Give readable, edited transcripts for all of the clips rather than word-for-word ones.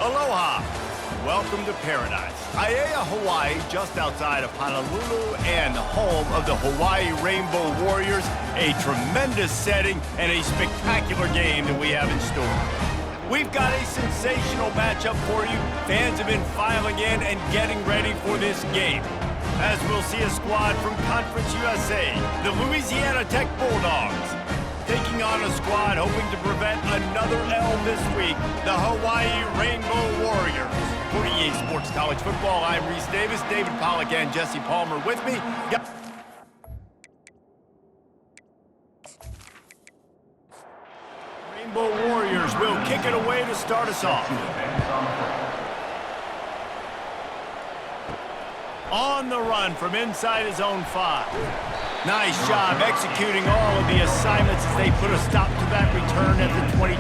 Aloha. Welcome to paradise. Aiea, Hawaii, just outside of Honolulu and the home of the Hawaii Rainbow Warriors. A tremendous setting and a spectacular game that we have in store. We've got a sensational matchup for you. Fans have been filing in and getting ready for this game, as we'll see a squad from Conference USA, the Louisiana Tech Bulldogs, taking on a squad hoping to prevent another L this week, the Hawaii Rainbow Warriors. For EA Sports College Football, I'm Reese Davis, David Pollack and Jesse Palmer with me. Rainbow Warriors will kick it away to start us off. On the run from inside his own 5. Nice job executing all of the assignments as they put a stop to that return at the 22.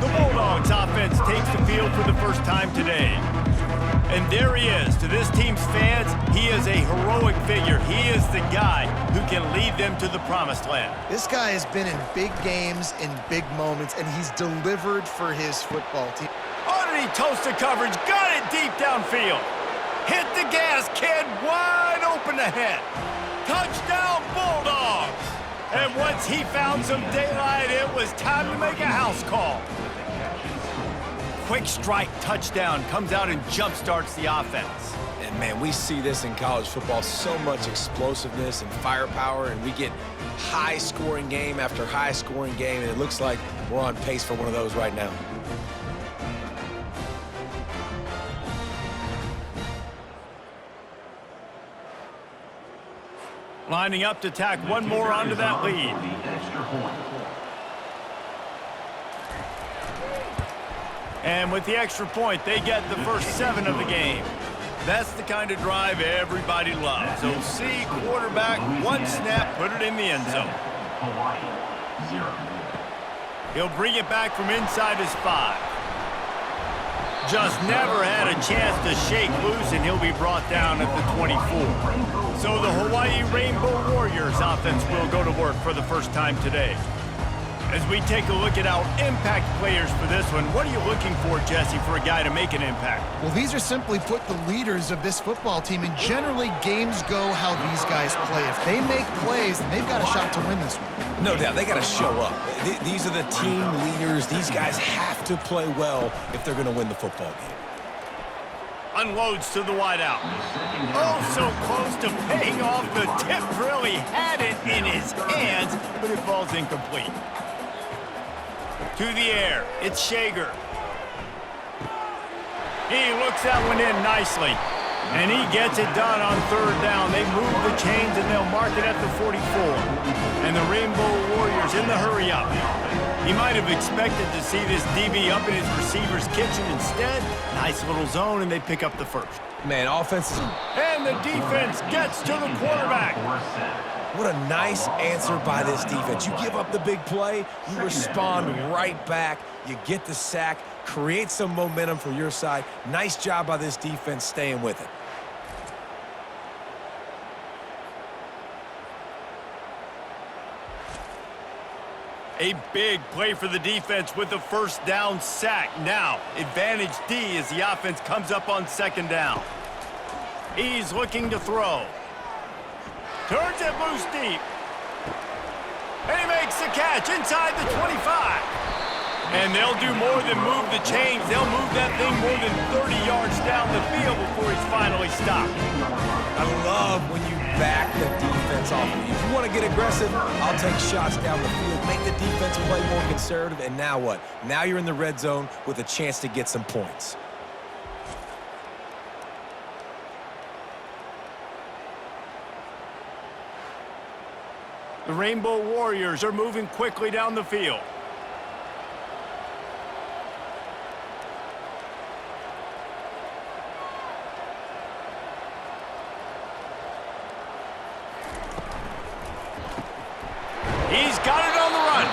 The Bulldogs offense takes the field for the first time today. And there he is. To this team's fans, he is a heroic figure. He is the guy who can lead them to the promised land. This guy has been in big games, in big moments, and he's delivered for his football team. Underneath toasted coverage, got it deep downfield. Hit the gas, kid, wide open ahead. Touchdown, Bulldogs! And once he found some daylight, it was time to make a house call. Quick strike touchdown comes out and jump-starts the offense. And, man, we see this in college football, so much explosiveness and firepower, and we get high-scoring game after high-scoring game, and it looks like we're on pace for one of those right now. Lining up to tack one more onto that lead. And with the extra point, they get the first 7 of the game. That's the kind of drive everybody loves. OC, quarterback, one snap, put it in the end zone. He'll bring it back from inside his 5. Just never had a chance to shake loose, and he'll be brought down at the 24. So the Hawaii Rainbow Warriors offense will go to work for the first time today. As we take a look at our impact players for this one, what are you looking for, Jesse, for a guy to make an impact? Well, these are simply put the leaders of this football team, and generally games go how these guys play. If they make plays, then they've got a shot to win this one. No doubt, they got to show up. These are the team leaders. These guys have to play well if they're going to win the football game. Unloads to the wideout. Oh, so close to paying off. The tip really had it in his hands, but it falls incomplete. To the air, it's Shager. He looks that one in nicely, and he gets it done on 3rd down. They move the chains, and they'll mark it at the 44. And the Rainbow Warriors in the hurry-up. He might have expected to see this DB up in his receiver's kitchen. Instead, nice little zone, and they pick up the first. Man, offense is... And the defense gets to the quarterback. What a nice answer by this defense. You give up the big play, you respond right back, you get the sack, create some momentum for your side. Nice job by this defense staying with it. A big play for the defense with the first down sack. Now, advantage D as the offense comes up on 2nd down. He's looking to throw. Turns it loose deep. And he makes the catch inside the 25. And they'll do more than move the chains. They'll move that thing more than 30 yards down the field before he's finally stopped. I love when you back the defense off of you. If you want to get aggressive, I'll take shots down the field, make the defense play more conservative, and now what? Now you're in the red zone with a chance to get some points. The Rainbow Warriors are moving quickly down the field. He's got it on the run.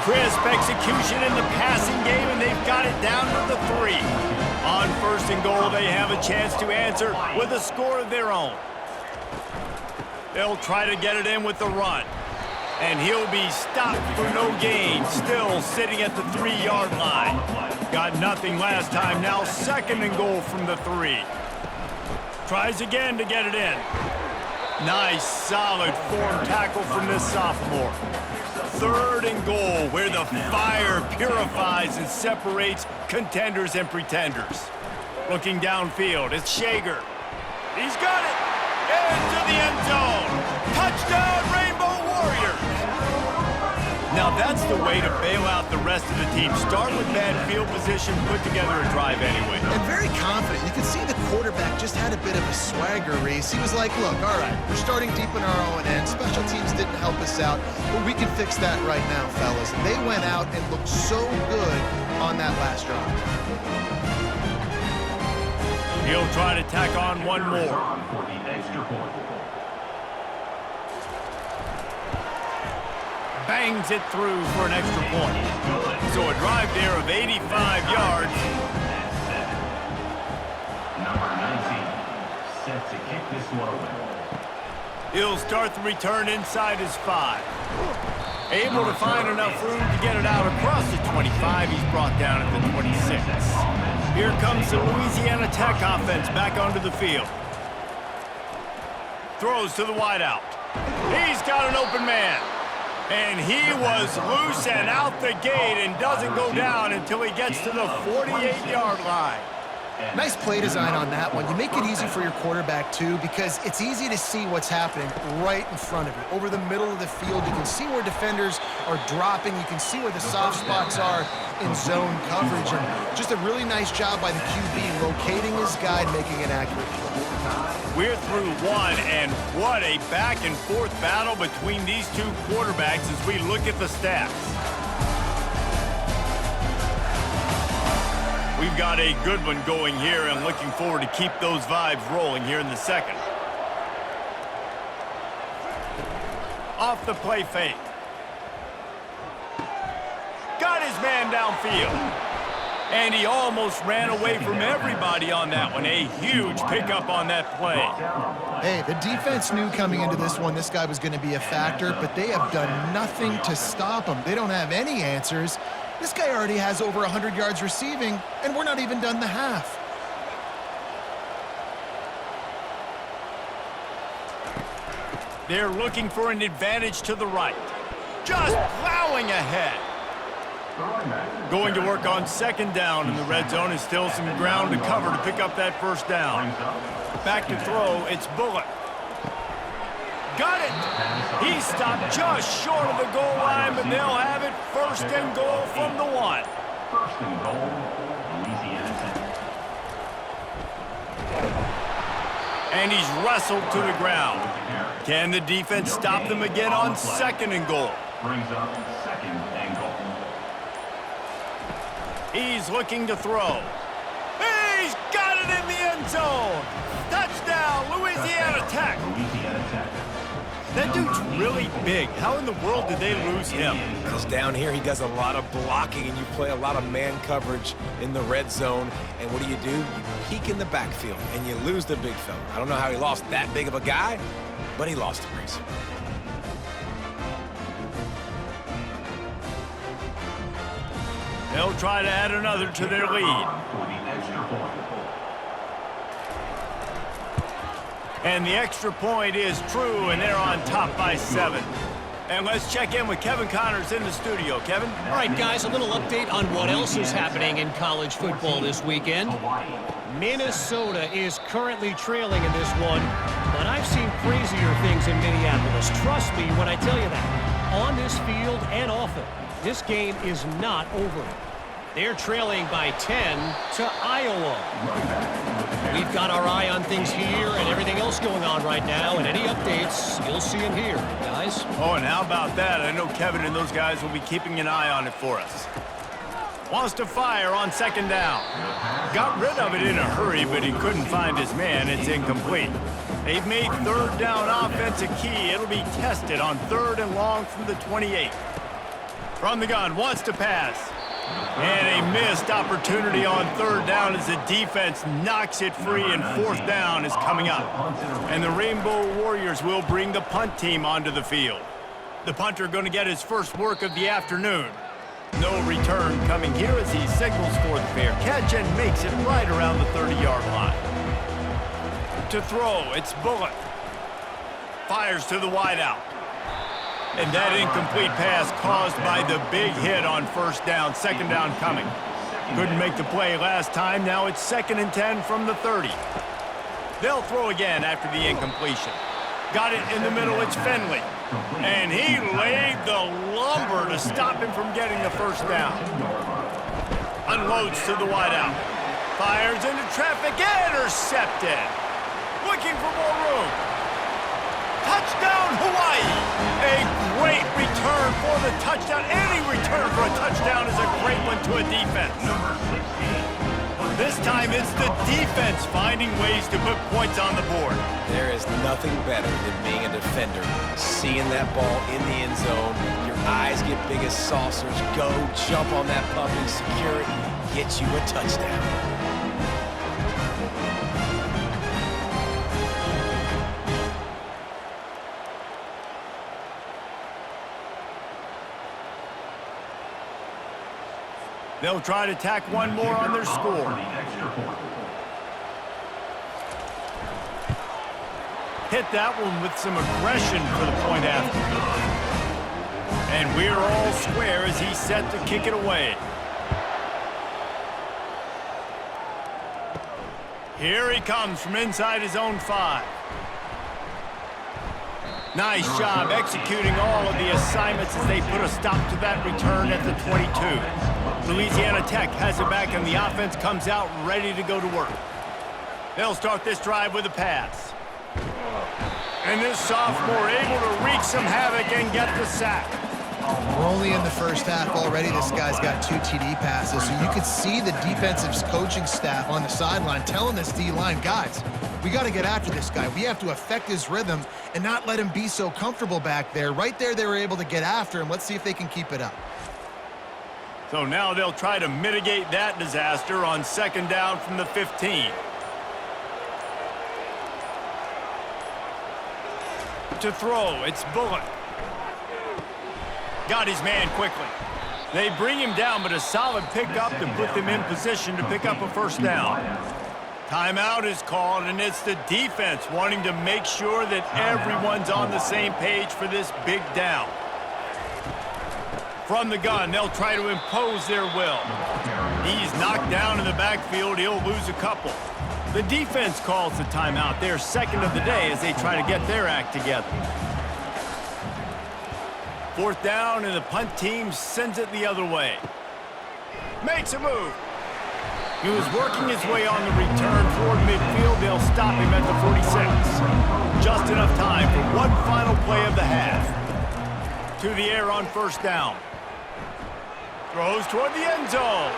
Crisp execution in the passing game, and they've got it down to the 3. On 1st and goal, they have a chance to answer with a score of their own. They'll try to get it in with the run. And he'll be stopped for no gain, still sitting at the 3-yard line. Got nothing last time, now 2nd and goal from the 3. Tries again to get it in. Nice, solid form tackle from this sophomore. 3rd and goal, where the fire purifies and separates contenders and pretenders. Looking downfield, it's Shager. He's got it! Into the end zone! Touchdown, Rainbow Warriors! Now that's the way to bail out the rest of the team. Start with bad field position, put together a drive anyway. And very confident. You can see the quarterback just had a bit of a swagger race. He was like, look, all right, we're starting deep in our own end. Special teams didn't help us out, but we can fix that right now, fellas. And they went out and looked so good on that last drive. He'll try to tack on one more. Bangs it through for an extra point. So a drive there of 85 yards. Number 19, set to kick this one away. He'll start the return inside his 5. Able to find enough room to get it out across the 25. He's brought down at the 26. Here comes the Louisiana Tech offense back onto the field. Throws to the wideout. He's got an open man. And he was loose and out the gate and doesn't go down until he gets to the 48-yard line. Nice play design on that one. You make it easy for your quarterback, too, because it's easy to see what's happening right in front of you. Over the middle of the field, you can see where defenders are dropping. You can see where the soft spots are in zone coverage. And just a really nice job by the QB locating his guy and making an accurate play. We're through one, and what a back-and-forth battle between these two quarterbacks as we look at the stats. We've got a good one going here and looking forward to keep those vibes rolling here in the 2nd. Off the play fake. Got his man downfield. And he almost ran away from everybody on that one. A huge pickup on that play. Hey, the defense knew coming into this one this guy was going to be a factor, but they have done nothing to stop him. They don't have any answers. This guy already has over 100 yards receiving, and we're not even done the half. They're looking for an advantage to the right. Just plowing ahead. Going to work on 2nd down in the red zone and still some ground to cover to pick up that 1st down. Back to throw, it's Bullock. Got it! He stopped just short of the goal line, but they'll have it 1st and goal from the 1. 1st and goal, Louisiana Tech. And he's wrestled to the ground. Can the defense stop them again on 2nd and goal? Brings up 2nd and goal. He's looking to throw. He's got it in the end zone. Touchdown, Louisiana Tech. Louisiana Tech. That dude's really big. How in the world did they lose him? Because down here he does a lot of blocking and you play a lot of man coverage in the red zone. And what do? You peek in the backfield and you lose the big fella. I don't know how he lost that big of a guy, but he lost the race. They'll try to add another to their lead. For the extra point. And the extra point is true, and they're on top by 7. And let's check in with Kevin Connors in the studio. Kevin? All right, guys, a little update on what else is happening in college football this weekend. Minnesota is currently trailing in this one, but I've seen crazier things in Minneapolis. Trust me when I tell you that. On this field and off it, this game is not over. They're trailing by 10 to Iowa. We've got our eye on things here and everything else going on right now, and any updates, you'll see them here, guys. Oh, and how about that? I know Kevin and those guys will be keeping an eye on it for us. Wants to fire on 2nd down. Got rid of it in a hurry, but he couldn't find his man. It's incomplete. They've made 3rd down offense a key. It'll be tested on 3rd and long from the 28. From the gun, wants to pass. And a missed opportunity on 3rd down as the defense knocks it free, and 4th down is coming up. And the Rainbow Warriors will bring the punt team onto the field. The punter going to get his first work of the afternoon. No return coming here as he signals for the fair catch and makes it right around the 30-yard line. To throw, it's Bullock. Fires to the wideout. And that incomplete pass caused by the big hit on first down, second down coming. Couldn't make the play last time, now it's 2nd and 10 from the 30. They'll throw again after the incompletion. Got it in the middle, it's Finley. And he laid the lumber to stop him from getting the first down. Unloads to the wideout. Fires into traffic, intercepted. Looking for more room. Touchdown, Hawaii! A great return for the touchdown. Any return for a touchdown is a great one to a defense. This time it's the defense finding ways to put points on the board. There is nothing better than being a defender. Seeing that ball in the end zone, your eyes get big as saucers. Go, jump on that puppy, secure it, get you a touchdown. They'll try to tack one more on their score. Hit that one with some aggression for the point after. And we're all square as he's set to kick it away. Here he comes from inside his own 5. Nice job executing all of the assignments as they put a stop to that return at the 22. Louisiana Tech has it back and the offense comes out ready to go to work. They'll start this drive with a pass. And this sophomore able to wreak some havoc and get the sack. We're only in the first half already. This guy's got 2 TD passes, so you could see the defensive coaching staff on the sideline telling this D-line, guys, we got to get after this guy. We have to affect his rhythm and not let him be so comfortable back there. Right there, they were able to get after him. Let's see if they can keep it up. So now they'll try to mitigate that disaster on 2nd down from the 15. To throw, it's Bullock. Got his man quickly. They bring him down, but a solid pickup to put them in position to pick up a first down. Timeout is called, and it's the defense wanting to make sure that everyone's on the same page for this big down. From the gun, they'll try to impose their will. He's knocked down in the backfield. He'll lose a couple. The defense calls the timeout. They're 2nd of the day as they try to get their act together. 4th down, and the punt team sends it the other way. Makes a move. He was working his way on the return toward midfield. They'll stop him at the 46. Just enough time for one final play of the half. To the air on 1st down. Throws toward the end zone.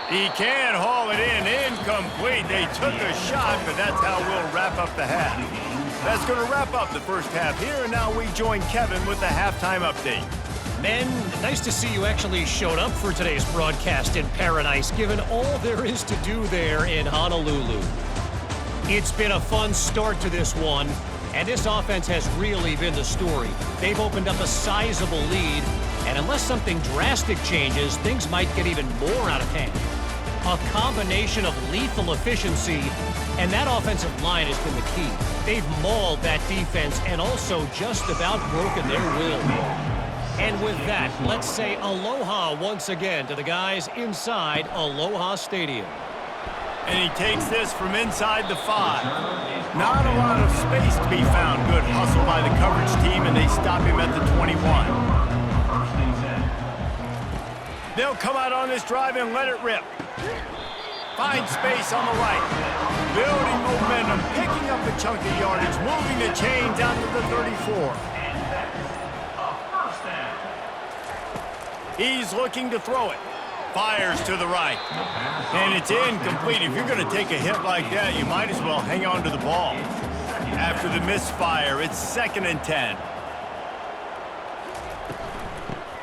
He can haul it in. Incomplete. They took a shot, but that's how we'll wrap up the half. That's going to wrap up the first half here, and now we join Kevin with the halftime update. Men, nice to see you actually showed up for today's broadcast in Paradise, given all there is to do there in Honolulu. It's been a fun start to this one, and this offense has really been the story. They've opened up a sizable lead, and unless something drastic changes, things might get even more out of hand. A combination of lethal efficiency, and that offensive line has been the key. They've mauled that defense and also just about broken their will. And with that, let's say aloha once again to the guys inside Aloha Stadium. And he takes this from inside the 5. Not a lot of space to be found. Good hustle by the coverage team, and they stop him at the 21. They'll come out on this drive and let it rip. Find space on the right. Building momentum, picking up a chunk of yardage, moving the chains out to the 34. He's looking to throw it. Fires to the right. And it's incomplete. If you're going to take a hit like that, you might as well hang on to the ball. After the misfire, it's 2nd and 10.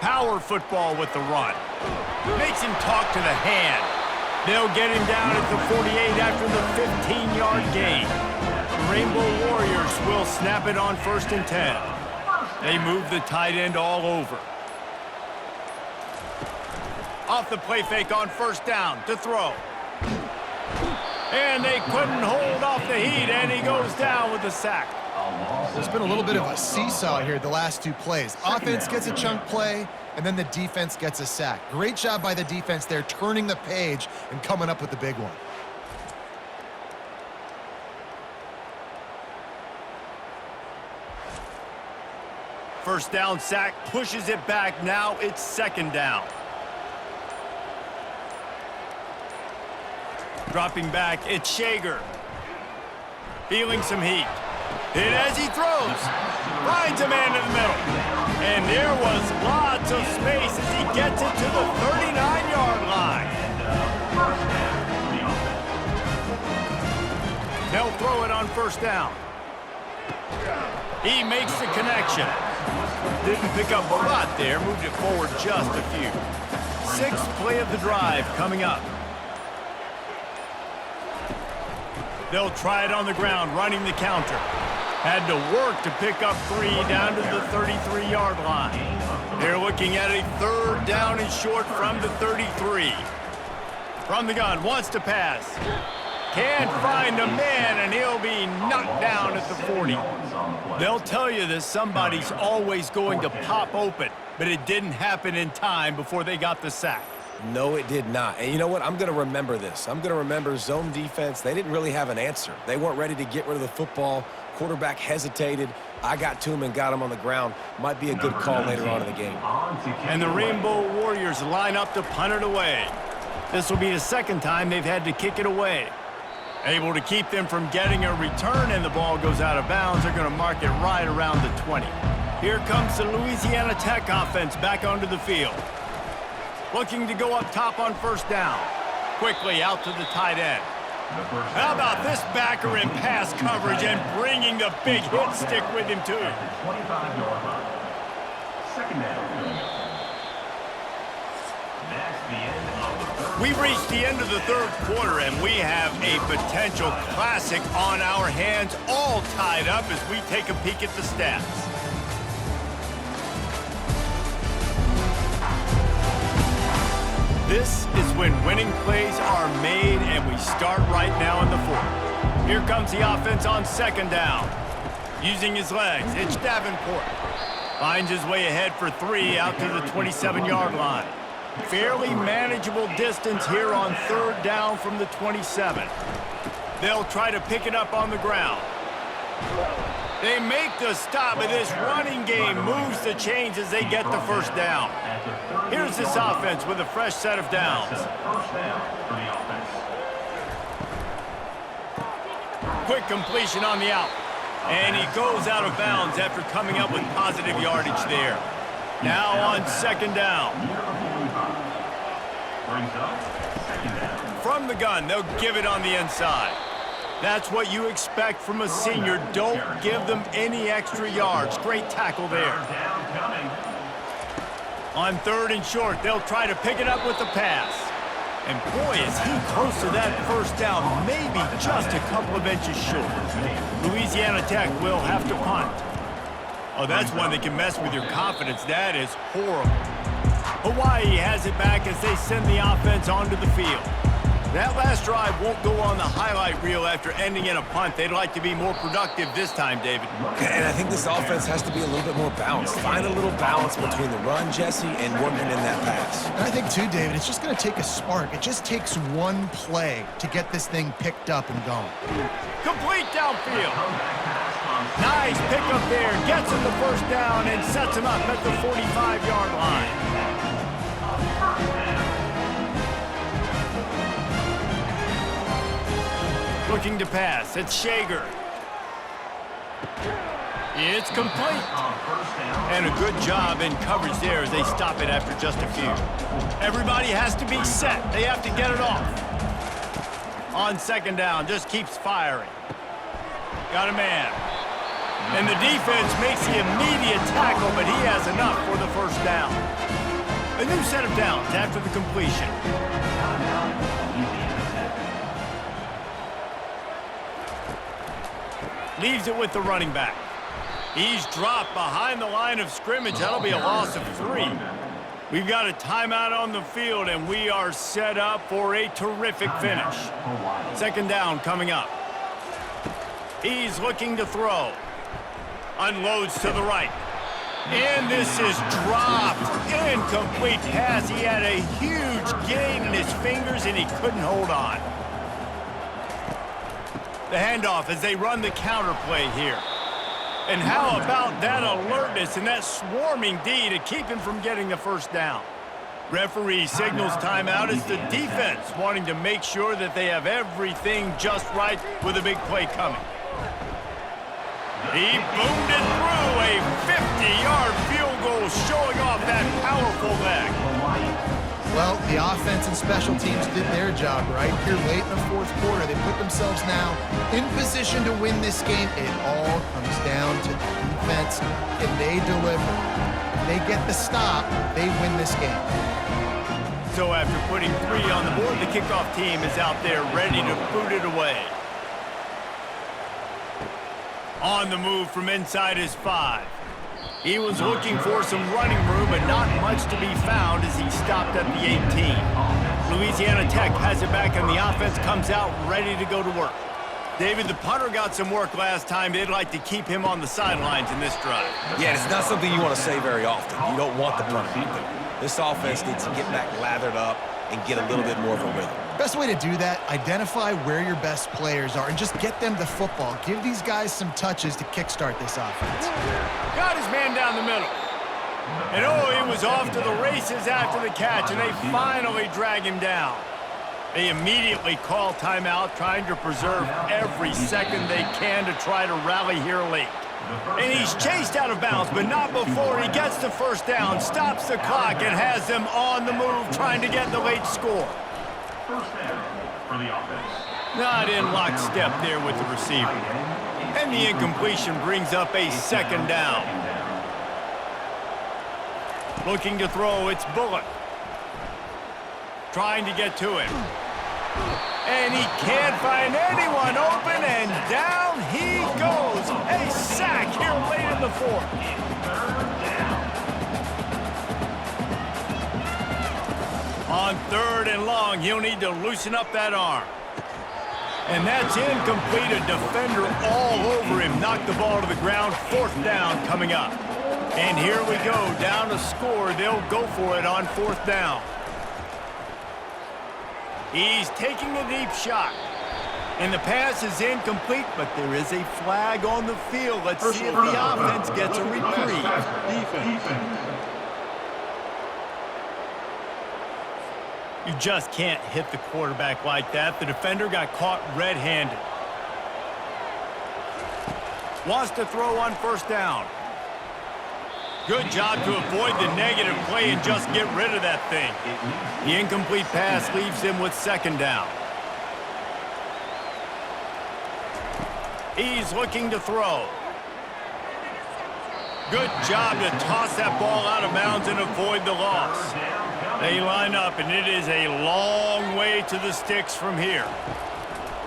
Power football with the run. Makes him talk to the hand. They'll get him down at the 48 after the 15-yard gain. The Rainbow Warriors will snap it on 1st and 10. They move the tight end all over. Off the play fake on first down to throw. And they couldn't hold off the heat, and he goes down with the sack. There's been a little bit of a seesaw here the last two plays. Offense gets a chunk play, and then the defense gets a sack. Great job by the defense there, turning the page and coming up with the big one. First down sack, pushes it back. Now it's second down. Dropping back, it's Shager. Feeling some heat. And as he throws, finds a man in the middle. And there was lots of space as he gets it to the 39-yard line. They'll throw it on first down. He makes the connection. Didn't pick up a lot there, moved it forward just a few. Sixth play of the drive coming up. They'll try it on the ground, running the counter. Had to work to pick up 3 down to the 33-yard line. They're looking at a third down and short from the 33. From the gun, wants to pass. Can't find a man, and he'll be knocked down at the 40. They'll tell you that somebody's always going to pop open, but it didn't happen in time before they got the sack. No, it did not. And you know what? I'm going to remember this. I'm going to remember zone defense. They didn't really have an answer. They weren't ready to get rid of the football. Quarterback hesitated. I got to him and got him on the ground. Might be a good call later on in the game. And the Rainbow Warriors line up to punt it away. This will be the second time they've had to kick it away. Able to keep them from getting a return, and the ball goes out of bounds. They're going to mark it right around the 20. Here comes the Louisiana Tech offense back onto the field. Looking to go up top on first down. Quickly out to the tight end. How about this backer in pass coverage and bringing the big hit stick with him too. 25-yard line. Second down. That's the end of the third. We've reached the end of the third quarter, and we have a potential classic on our hands, all tied up as we take a peek at the stats. This is when winning plays are made, and we start right now in the fourth. Here comes the offense on second down. Using his legs, it's Davenport. Finds his way ahead for 3 out to the 27-yard line. Fairly manageable distance here on third down from the 27. They'll try to pick it up on the ground. They make the stop, and this running game moves the chains as they get the first down. Here's this offense with a fresh set of downs. First down for the offense. Quick completion on the out. And he goes out of bounds after coming up with positive yardage there. Now on second down. Brings up second down. From the gun, they'll give it on the inside. That's what you expect from a senior. Don't give them any extra yards. Great tackle there. Down coming. On third and short, they'll try to pick it up with the pass. And boy, is he close to that first down, maybe just a couple of inches short. Louisiana Tech will have to punt. Oh, that's one that can mess with your confidence. That is horrible. Hawaii has it back as they send the offense onto the field. That last drive won't go on the highlight reel after ending in a punt. They'd like to be more productive this time, David. And I think this offense has to be a little bit more balanced. Find a little balance between the run, Jesse, and working in that pass. And I think, too, David, it's just going to take a spark. It just takes one play to get this thing picked up and going. Complete downfield. Nice pickup there. Gets him the first down and sets him up at the 45-yard line. Looking to pass. It's Shager. It's complete. And a good job in coverage there as they stop it after just a few. Everybody has to be set. They have to get it off. On second down, just keeps firing. Got a man. And the defense makes the immediate tackle, but he has enough for the first down. A new set of downs after the completion. Leaves it with the running back. He's dropped behind the line of scrimmage. That'll be a loss of 3. We've got a timeout on the field, and we are set up for a terrific finish. Second down coming up. He's looking to throw. Unloads to the right. And this is dropped. Incomplete pass. He had a huge gain in his fingers, and he couldn't hold on. The handoff as they run the counter play here. And how about that alertness and that swarming D to keep him from getting the first down? Referee signals timeout as the defense wanting to make sure that they have everything just right with a big play coming. He boomed it through, a 50-yard field goal showing off that powerful leg. Well, the offense and special teams did their job right here late in the fourth quarter. They put themselves now in position to win this game. It all comes down to the defense, and they deliver. If they get the stop, they win this game. So after putting 3 on the board, the kickoff team is out there ready to boot it away. On the move from inside his 5. He was looking for some running room, but not much to be found as he stopped at the 18. Louisiana Tech has it back, and the offense comes out ready to go to work. David, the punter got some work last time. They'd like to keep him on the sidelines in this drive. Yeah, it's not something you want to say very often. You don't want the punter out there. This offense needs to get back lathered up and get a little bit more of a rhythm. Best way to do that, identify where your best players are and just get them the football. Give these guys some touches to kickstart this offense. Got his man down the middle. And oh, he was off to the races after the catch, and they finally drag him down. They immediately call timeout, trying to preserve every second they can to try to rally here late. And he's chased out of bounds, but not before he gets the first down, stops the clock, and has them on the move trying to get the late score. First down for the offense. Not in lockstep there with the receiver. And the incompletion brings up a second down. Looking to throw, it's Bullock. Trying to get to him. And he can't find anyone open, and down he goes. A sack here late in the fourth. On 3rd and long, he'll need to loosen up that arm. And that's incomplete. A defender all over him. Knocked the ball to the ground. 4th down coming up. And here we go. Down to score. They'll go for it on 4th down. He's taking a deep shot. And the pass is incomplete, but there is a flag on the field. Let's see if the offense gets a reprieve. You just can't hit the quarterback like that. The defender got caught red-handed. Wants to throw on 1st down. Good job to avoid the negative play and just get rid of that thing. The incomplete pass leaves him with 2nd down. He's looking to throw. Good job to toss that ball out of bounds and avoid the loss. They line up, and it is a long way to the sticks from here.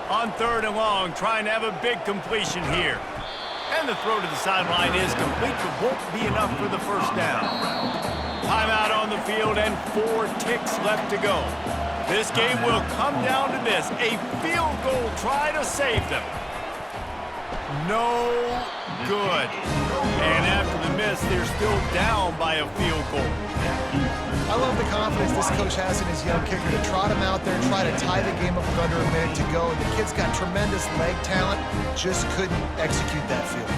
On 3rd and long, trying to have a big completion here. And the throw to the sideline is complete, but won't be enough for the 1st down. Timeout on the field and 4 ticks left to go. This game will come down to this. A field goal try to save them. No good. And after the miss, they're still down by a field goal. I love the confidence this coach has in his young kicker to trot him out there and try to tie the game up with under a minute to go. The kid's got tremendous leg talent, just couldn't execute that field.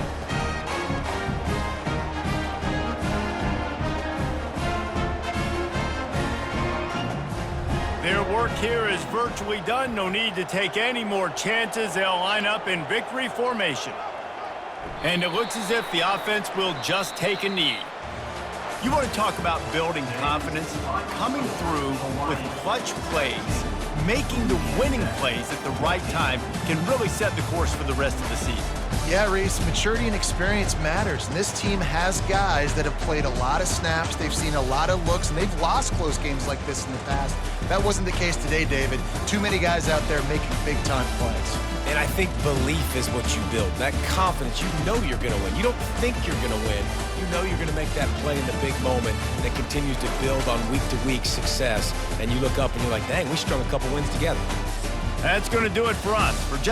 Their work here is virtually done. No need to take any more chances. They'll line up in victory formation. And it looks as if the offense will just take a knee. You want to talk about building confidence? Coming through with clutch plays, making the winning plays at the right time can really set the course for the rest of the season. Yeah, Reese, maturity and experience matters, and this team has guys that have played a lot of snaps, they've seen a lot of looks, and they've lost close games like this in the past. That wasn't the case today, David. Too many guys out there making big-time plays. And I think belief is what you build. That confidence, you know you're going to win. You don't think you're going to win. You know you're going to make that play in the big moment that continues to build on week-to-week success. And you look up and you're like, dang, we strung a couple wins together. That's going to do it for us. For Jesse